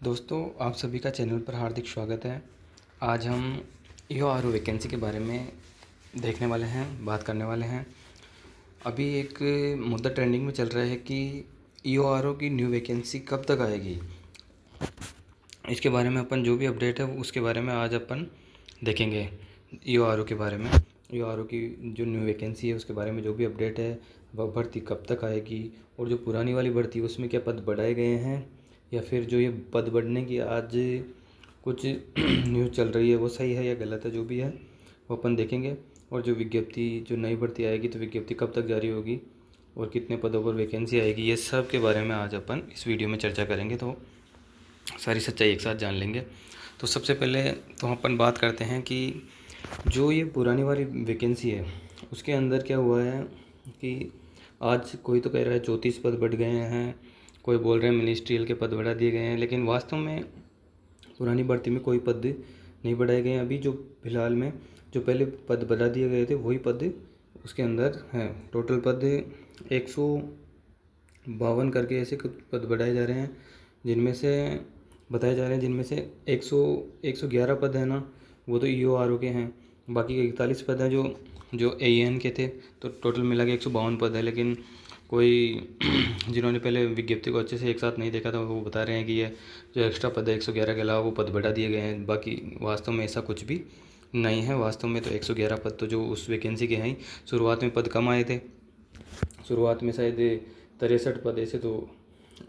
दोस्तों, आप सभी का चैनल पर हार्दिक स्वागत है। आज हम ईओआरओ वैकेंसी के बारे में देखने वाले हैं, बात करने वाले हैं। अभी एक मुद्दा ट्रेंडिंग में चल रहा है कि ईओआरओ की न्यू वैकेंसी कब तक आएगी। इसके बारे में अपन जो भी अपडेट है उसके बारे में आज अपन देखेंगे। ईओआरओ के बारे में, ईओआरओ की जो न्यू वैकेंसी है उसके बारे में जो भी अपडेट है, वह भर्ती कब तक आएगी और जो पुरानी वाली भर्ती है उसमें क्या पद बढ़ाए गए हैं या फिर जो ये पद बढ़ने की आज कुछ न्यूज़ चल रही है वो सही है या गलत है, जो भी है वो अपन देखेंगे। और जो विज्ञप्ति, जो नई भर्ती आएगी तो विज्ञप्ति कब तक जारी होगी और कितने पदों पर वैकेंसी आएगी, ये सब के बारे में आज अपन इस वीडियो में चर्चा करेंगे। तो सारी सच्चाई एक साथ जान लेंगे। तो सबसे पहले तो अपन बात करते हैं कि जो ये पुरानी वाली वैकेंसी है उसके अंदर क्या हुआ है कि आज कोई तो कह रहा है 34 पद बढ़ गए हैं, कोई बोल रहे हैं मिनिस्ट्रियल के पद बढ़ा दिए गए हैं, लेकिन वास्तव में पुरानी भर्ती में कोई पद नहीं बढ़ाए गए हैं। अभी जो फिलहाल में जो पहले पद बढ़ा दिए गए थे वही पद उसके अंदर हैं। टोटल पद 152 करके ऐसे कुछ पद बढ़ाए जा रहे हैं, जिनमें से बताए जा रहे हैं जिनमें से 111 पद है ना, वो तो ईओआरओ के हैं। बाकी के 41 पद हैं जो एएन के थे। तो टोटल मिला के 152 पद है। लेकिन कोई जिन्होंने पहले विज्ञप्ति को अच्छे से एक साथ नहीं देखा था वो बता रहे हैं कि ये जो एक्स्ट्रा पद है 111 के अलावा वो पद बढ़ा दिए गए हैं। बाकी वास्तव में ऐसा कुछ भी नहीं है। वास्तव में तो 111 पद तो जो उस वैकेंसी के हैं। शुरुआत में पद कम आए थे, शुरुआत में शायद 63 पद ऐसे तो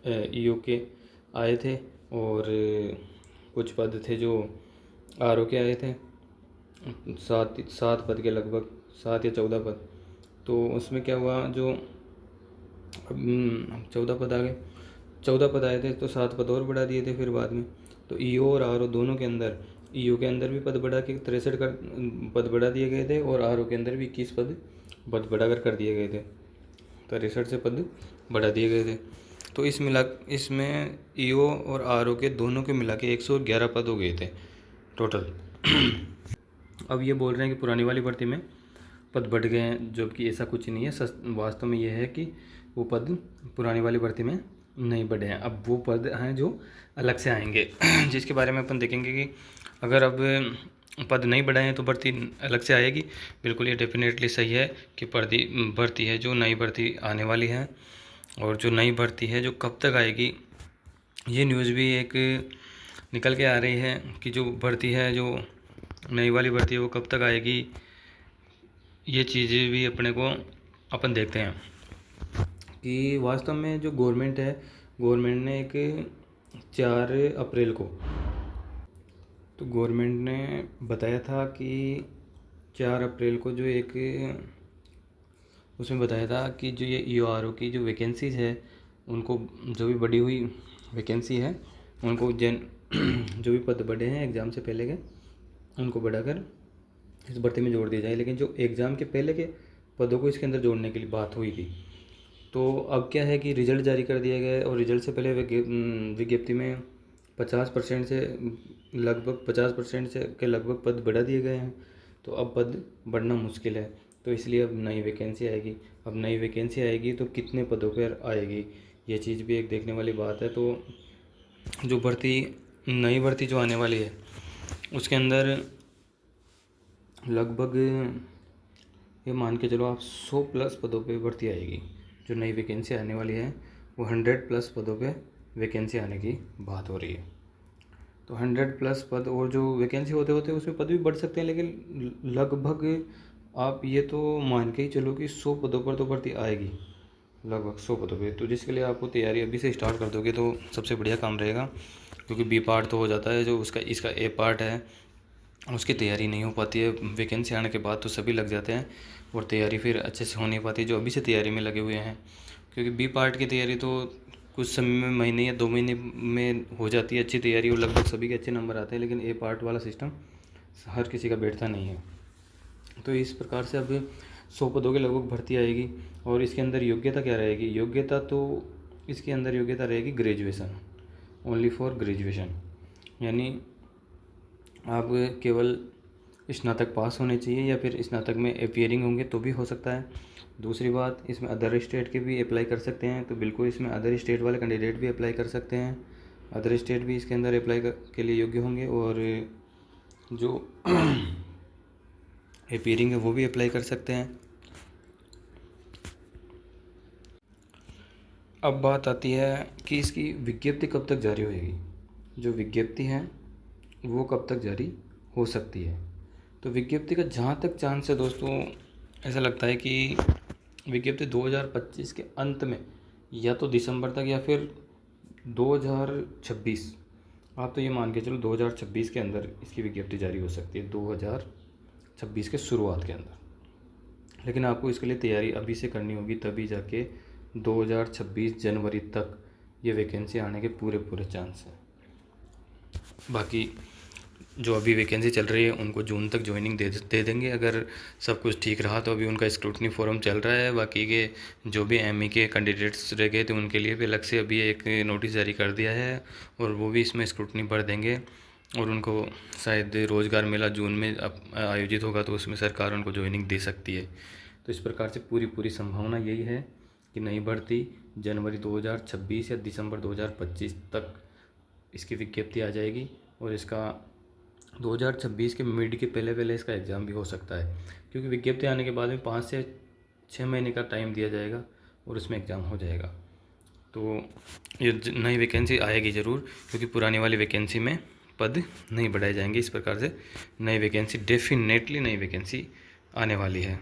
ईओ के आए थे और कुछ पद थे जो आरओ के आए थे, सात पद के लगभग, 7 या 14 पद। तो उसमें क्या हुआ, जो 14 पद आ गए, 14 पद आए थे तो 7 पद और बढ़ा दिए थे फिर बाद में। तो ईओ और आरओ दोनों के अंदर, ईओ के अंदर भी पद बढ़ा के 63 पद बढ़ा दिए गए थे और आरओ के अंदर भी 21 पद बढ़ाकर कर दिए गए थे। 63 से पद बढ़ा दिए गए थे। तो इसमें ईओ और आरओ के दोनों के मिला के 111 पद हो गए थे टोटल। अब ये बोल रहे हैं कि पुरानी वाली भर्ती में पद बढ़ गए हैं, जबकि ऐसा कुछ नहीं है। वास्तव में यह है कि वो पद पुरानी वाली भर्ती में नहीं बढ़े हैं। अब वो पद हैं जो अलग से आएंगे जिसके बारे में अपन देखेंगे कि अगर अब पद नहीं बढ़ाए हैं तो भर्ती अलग से आएगी। बिल्कुल ये डेफिनेटली सही है कि भर्ती है जो नई भर्ती आने वाली है। और जो नई भर्ती है जो कब तक आएगी, ये न्यूज़ भी एक निकल के आ रही है कि जो भर्ती है, जो नई वाली भर्ती है वो कब तक आएगी। ये चीज़ें भी अपने को अपन देखते हैं कि वास्तव में जो गवर्नमेंट है, गवर्नमेंट ने एक 4 अप्रैल को, तो गवर्नमेंट ने बताया था कि 4 अप्रैल को जो एक उसमें बताया था कि जो ये ईओआरओ की जो वैकेंसीज़ है उनको, जो भी बढ़ी हुई वैकेंसी है उनको जो भी पद बढ़े हैं एग्ज़ाम से पहले के, उनको बढ़ाकर इस भर्ती में जोड़ दिया जाए। लेकिन जो एग्ज़ाम के पहले के पदों को इसके अंदर जोड़ने के लिए बात हुई थी। तो अब क्या है कि रिज़ल्ट जारी कर दिया गया है और रिज़ल्ट से पहले विज्ञप्ति में 50% से लगभग 50% से के लगभग पद बढ़ा दिए गए हैं। तो अब पद बढ़ना मुश्किल है, तो इसलिए अब नई वैकेंसी आएगी। अब नई वैकेंसी आएगी तो कितने पदों पर आएगी, ये चीज़ भी एक देखने वाली बात है। तो जो नई भर्ती जो आने वाली है उसके अंदर लगभग ये मान के चलो आप 100 प्लस पदों पे भर्ती आएगी। जो नई वैकेंसी आने वाली है वो 100 प्लस पदों पे वैकेंसी आने की बात हो रही है। तो 100 प्लस पद, और जो वैकेंसी होते होते उसमें पद भी बढ़ सकते हैं, लेकिन लगभग आप ये तो मान के ही चलो कि 100 पदों पर तो भर्ती आएगी, लगभग 100 पदों पे। तो जिसके लिए आपको तैयारी अभी से स्टार्ट कर दोगे तो सबसे बढ़िया काम रहेगा, क्योंकि बी पार्ट तो हो जाता है, जो इसका ए पार्ट है उसकी तैयारी नहीं हो पाती है। वैकेंसी आने के बाद तो सभी लग जाते हैं और तैयारी फिर अच्छे से हो नहीं पाती जो अभी से तैयारी में लगे हुए हैं। क्योंकि बी पार्ट की तैयारी तो कुछ समय में, महीने या 2 महीने में हो जाती है अच्छी तैयारी और लगभग सभी के अच्छे नंबर आते हैं। लेकिन ए पार्ट वाला सिस्टम हर किसी का बैठता नहीं है। तो इस प्रकार से अब 100 पदों के लगभग भर्ती आएगी। और इसके अंदर योग्यता क्या रहेगी, योग्यता तो इसके अंदर योग्यता रहेगी ग्रेजुएशन, ओनली फॉर ग्रेजुएशन, यानी आप केवल स्नातक पास होने चाहिए या फिर स्नातक में अपीयरिंग होंगे तो भी हो सकता है। दूसरी बात, इसमें अदर स्टेट के भी अप्लाई कर सकते हैं, तो बिल्कुल इसमें अदर स्टेट वाले कैंडिडेट भी अप्लाई कर सकते हैं। अदर स्टेट भी इसके अंदर अप्लाई के लिए योग्य होंगे, और जो अपीयरिंग है वो भी अप्लाई कर सकते हैं। अब बात आती है कि इसकी विज्ञप्ति कब तक जारी होएगी। जो विज्ञप्ति है वो कब तक जारी हो सकती है, तो विज्ञप्ति का जहाँ तक चांस है दोस्तों, ऐसा लगता है कि विज्ञप्ति 2025 के अंत में, या तो दिसंबर तक या फिर 2026, आप तो ये मान के चलो 2026 के अंदर इसकी विज्ञप्ति जारी हो सकती है, 2026 के शुरुआत के अंदर। लेकिन आपको इसके लिए तैयारी अभी से करनी होगी, तभी जाके 2026 जनवरी तक ये वैकेंसी आने के पूरे पूरे चांस हैं। बाकी जो अभी वैकेंसी चल रही है उनको जून तक ज्वाइनिंग दे देंगे, अगर सब कुछ ठीक रहा तो। अभी उनका स्क्रूटनी फोरम चल रहा है, बाकी के जो भी एमई के कैंडिडेट्स रह गए थे उनके लिए भी अलग से अभी एक नोटिस जारी कर दिया है, और वो भी इसमें स्क्रूटनी भर देंगे, और उनको शायद रोज़गार मेला जून में आयोजित होगा तो उसमें सरकार उनको ज्वाइनिंग दे सकती है। तो इस प्रकार से पूरी संभावना यही है कि नई भर्ती जनवरी 2026 या दिसंबर 2025 तक इसकी विज्ञप्ति आ जाएगी, और इसका 2026 के मिड के पहले इसका एग्ज़ाम भी हो सकता है, क्योंकि विज्ञप्ति आने के बाद में 5 से 6 महीने का टाइम दिया जाएगा और उसमें एग्ज़ाम हो जाएगा। तो ये नई वैकेंसी आएगी ज़रूर, क्योंकि पुरानी वाली वैकेंसी में पद नहीं बढ़ाए जाएंगे। इस प्रकार से नई वैकेंसी, डेफिनेटली नई वैकेंसी आने वाली है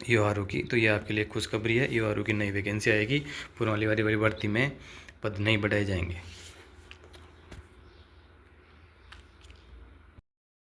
ईओआरओ की। तो ये आपके लिए खुशखबरी है, ईओआरओ की नई वैकेंसी आएगी, पुरानी वाली भर्ती में पद नहीं बढ़ाए जाएंगे।